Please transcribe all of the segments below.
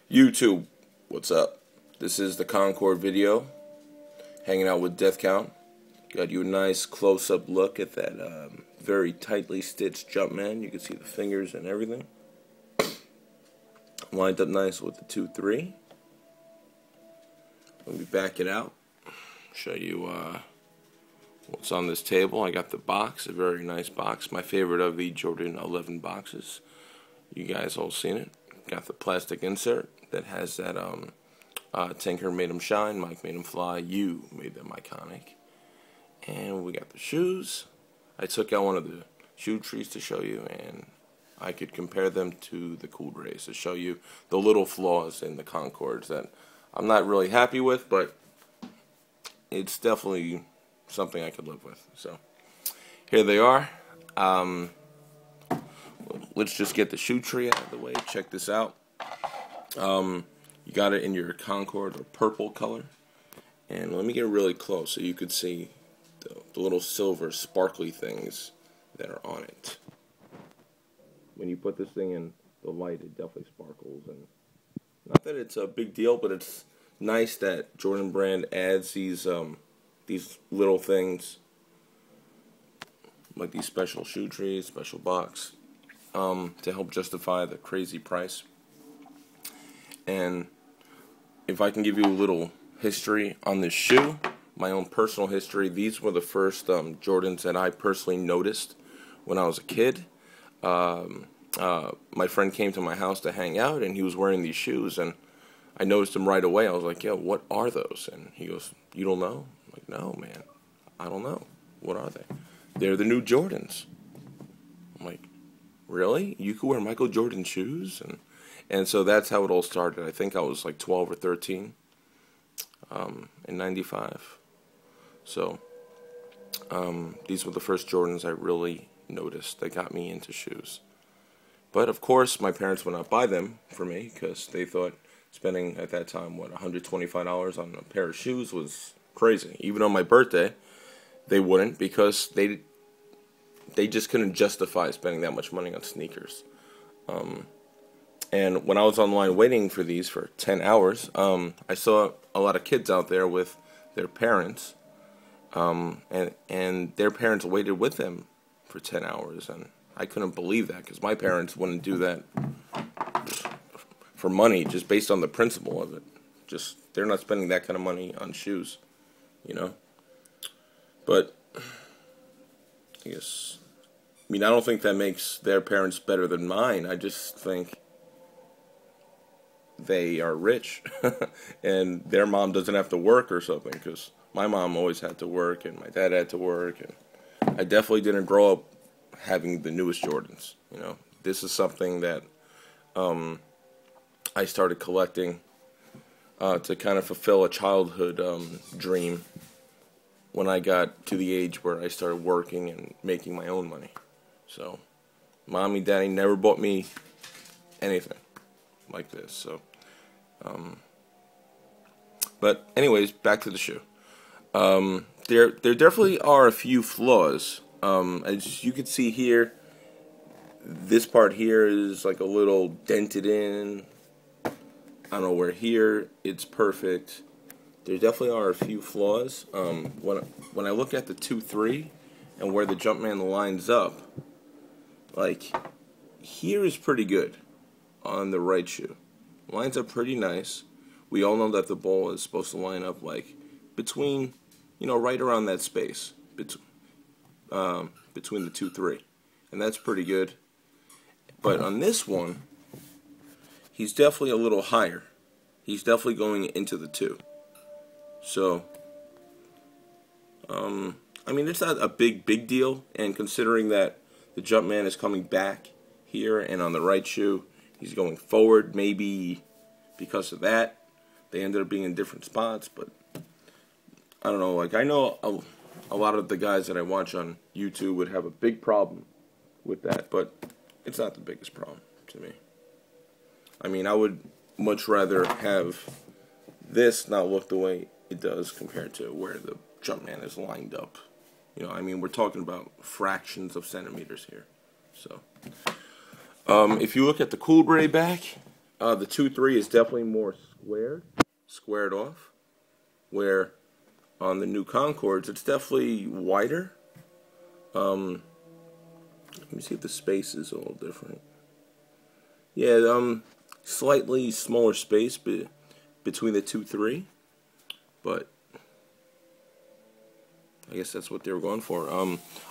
YouTube, what's up? This is the Concord video, hanging out with Death Count. Got you a nice close-up look at that very tightly stitched Jumpman. You can see the fingers and everything. Lined up nice with the 2-3. Let me back it out, show you what's on this table. I got the box, a very nice box, my favorite of the Jordan 11 boxes. You guys all seen it. Got the plastic insert that has that Tinker made them shine, Mike made them fly, you made them iconic. And we got the shoes. I took out one of the shoe trees to show you, and I could compare them to the Cool Rays to show you the little flaws in the Concords that I'm not really happy with, but it's definitely something I could live with. So here they are. Let's just get the shoe tree out of the way. Check this out. You got it in your Concord or purple color. And let me get really close so you could see the little silver sparkly things that are on it. When you put this thing in the light, it definitely sparkles. And not that it's a big deal, but it's nice that Jordan Brand adds these little things, like these special shoe trees, special box, to help justify the crazy price. And if I can give you a little history on this shoe, my own personal history, these were the first Jordans that I personally noticed when I was a kid. My friend came to my house to hang out, and he was wearing these shoes, and I noticed them right away. I was like, yo, what are those? And he goes, you don't know? I'm like, no, man, I don't know. What are they? They're the new Jordans. I'm like, really? You could wear Michael Jordan shoes? And so that's how it all started. I think I was like 12 or 13 in 95. So these were the first Jordans I really noticed that got me into shoes. But of course, my parents would not buy them for me because they thought spending at that time, what, $125 on a pair of shoes was crazy. Even on my birthday, they wouldn't, because they just couldn't justify spending that much money on sneakers. And when I was online waiting for these for 10 hours, I saw a lot of kids out there with their parents, and their parents waited with them for 10 hours, and I couldn't believe that, because my parents wouldn't do that for money, just based on the principle of it. Just, they're not spending that kind of money on shoes, you know? But I guess, I mean, I don't think that makes their parents better than mine. I just think they are rich and their mom doesn't have to work or something, because my mom always had to work and my dad had to work, and I definitely didn't grow up having the newest Jordans. You know, this is something that I started collecting to kind of fulfill a childhood dream when I got to the age where I started working and making my own money. So mommy, daddy never bought me anything like this. So but anyways, back to the shoe. There definitely are a few flaws. As you can see here, this part here is like a little dented in. I don't know where here it's perfect. There definitely are a few flaws. When I look at the 2-3 and where the Jumpman lines up, like here is pretty good on the right shoe. Lines up pretty nice. We all know that the ball is supposed to line up like between, you know, right around that space between the 2-3, and that's pretty good. But on this one, he's definitely a little higher. He's definitely going into the 2. So, I mean, it's not a big deal, and considering that the Jumpman is coming back here, and on the right shoe, he's going forward, maybe because of that, they ended up being in different spots, but I don't know, like, I know a lot of the guys that I watch on YouTube would have a big problem with that, but it's not the biggest problem to me. I mean, I would much rather have this not look the way it does compared to where the Jumpman is lined up. You know, I mean, we're talking about fractions of centimeters here. So, if you look at the Cool Ray back, The 2.3 is definitely more squared off, where on the new Concords it's definitely wider. Let me see if the space is a little different. Yeah, slightly smaller space between the 2.3, but I guess that's what they were going for.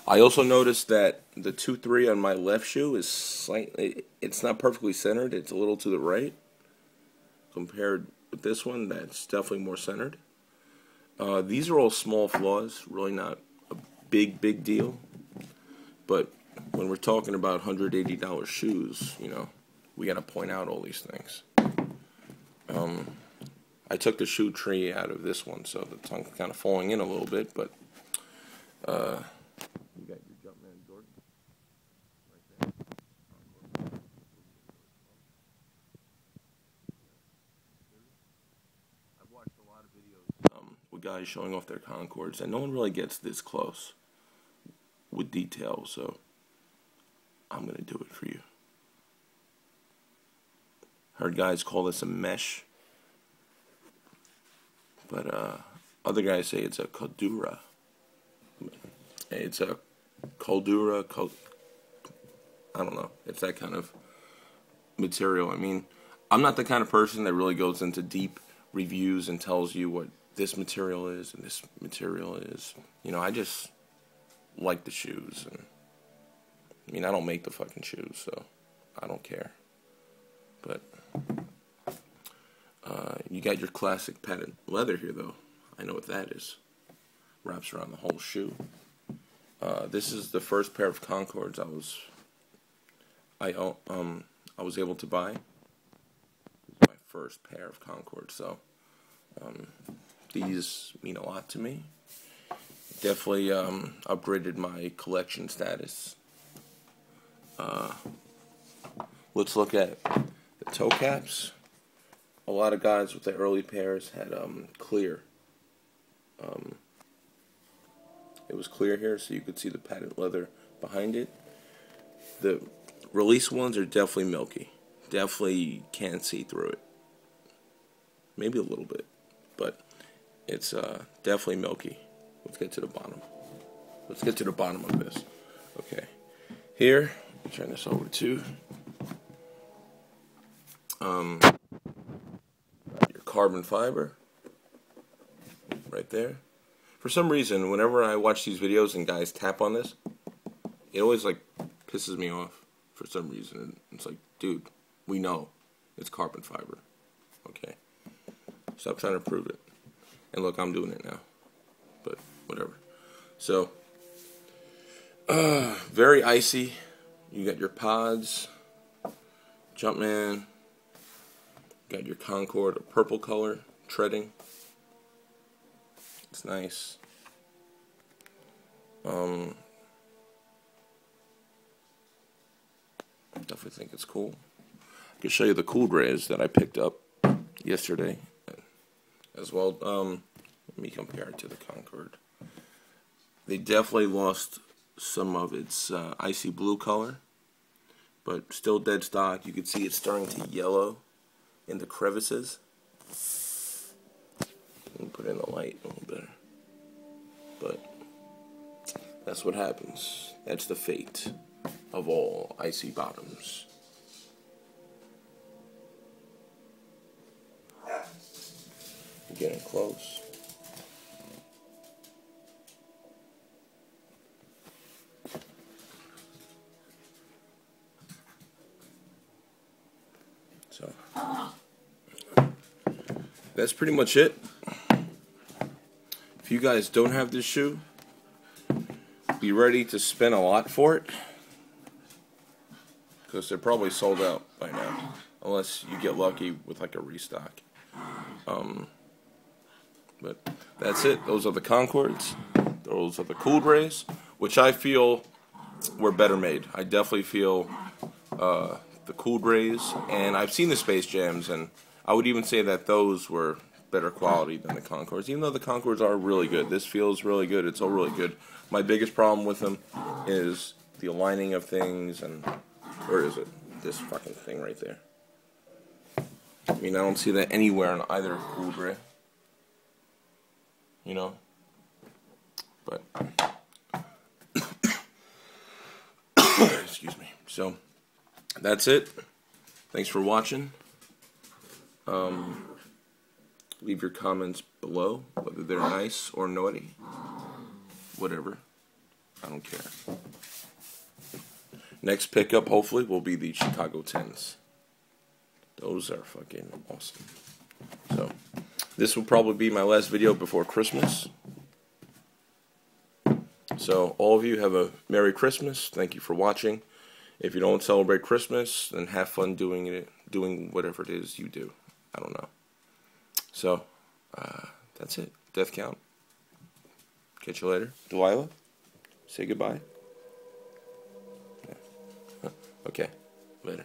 I also noticed that the 2.3 on my left shoe is slightly, it's not perfectly centered. It's a little to the right compared with this one. That's definitely more centered. These are all small flaws, really not a big deal. But when we're talking about $180 shoes, you know, we got to point out all these things. I took the shoe tree out of this one, so the tongue's kind of falling in a little bit, but you got your Jumpman Jordan right there. I've watched a lot of videos with guys showing off their Concords, and no one really gets this close with detail, so I'm going to do it for you. Heard guys call this a mesh, but other guys say it's a Cordura. It's a Cordura, I don't know. It's that kind of material. I mean, I'm not the kind of person that really goes into deep reviews and tells you what this material is and this material is. You know, I just like the shoes, and I mean, I don't make the fucking shoes, so I don't care. But you got your classic patent leather here, though. I know what that is. Wraps around the whole shoe. This is the first pair of Concords I was able to buy. My first pair of Concords, so these mean a lot to me. Definitely upgraded my collection status. Let's look at the toe caps. A lot of guys with the early pairs had clear. It was clear here, so you could see the patent leather behind it. The release ones are definitely milky. Definitely can't see through it. Maybe a little bit, but it's definitely milky. Let's get to the bottom. Let's get to the bottom of this. Okay. Here, let me turn this over to your carbon fiber right there. For some reason, whenever I watch these videos and guys tap on this, it always like pisses me off for some reason. It's like, dude, we know it's carbon fiber. Okay. Stop trying to prove it. And look, I'm doing it now. But whatever. So, very icy. You got your pods, Jumpman. Got your Concord, a purple color, treading. It's nice. Definitely think it's cool. I can show you the cool grays that I picked up yesterday as well. Let me compare it to the Concord. They definitely lost some of its icy blue color, but still dead stock. You can see it's starting to yellow in the crevices. Let me put in the light a little better. But that's what happens. That's the fate of all icy bottoms. We're getting close. So that's pretty much it. If you guys don't have this shoe, be ready to spend a lot for it, because they're probably sold out by now, unless you get lucky with like a restock. But that's it. Those are the Concords. Those are the Cool Grays, which I feel were better made. I definitely feel the Cool Grays, and I've seen the Space Jams, and I would even say that those were better quality than the Concords, even though the Concords are really good. This feels really good. It's all really good. My biggest problem with them is the aligning of things, and where is it? This fucking thing right there. I mean, I don't see that anywhere on either Cool Gray. You know? But, excuse me. So, that's it. Thanks for watching. Leave your comments below, whether they're nice or naughty. Whatever. I don't care. Next pickup, hopefully, will be the Chicago 10s. Those are fucking awesome. So, this will probably be my last video before Christmas. So, all of you have a Merry Christmas. Thank you for watching. If you don't celebrate Christmas, then have fun doing whatever it is you do. I don't know. So, that's it. Death count. Catch you later. Delilah, say goodbye. Yeah. Okay, later.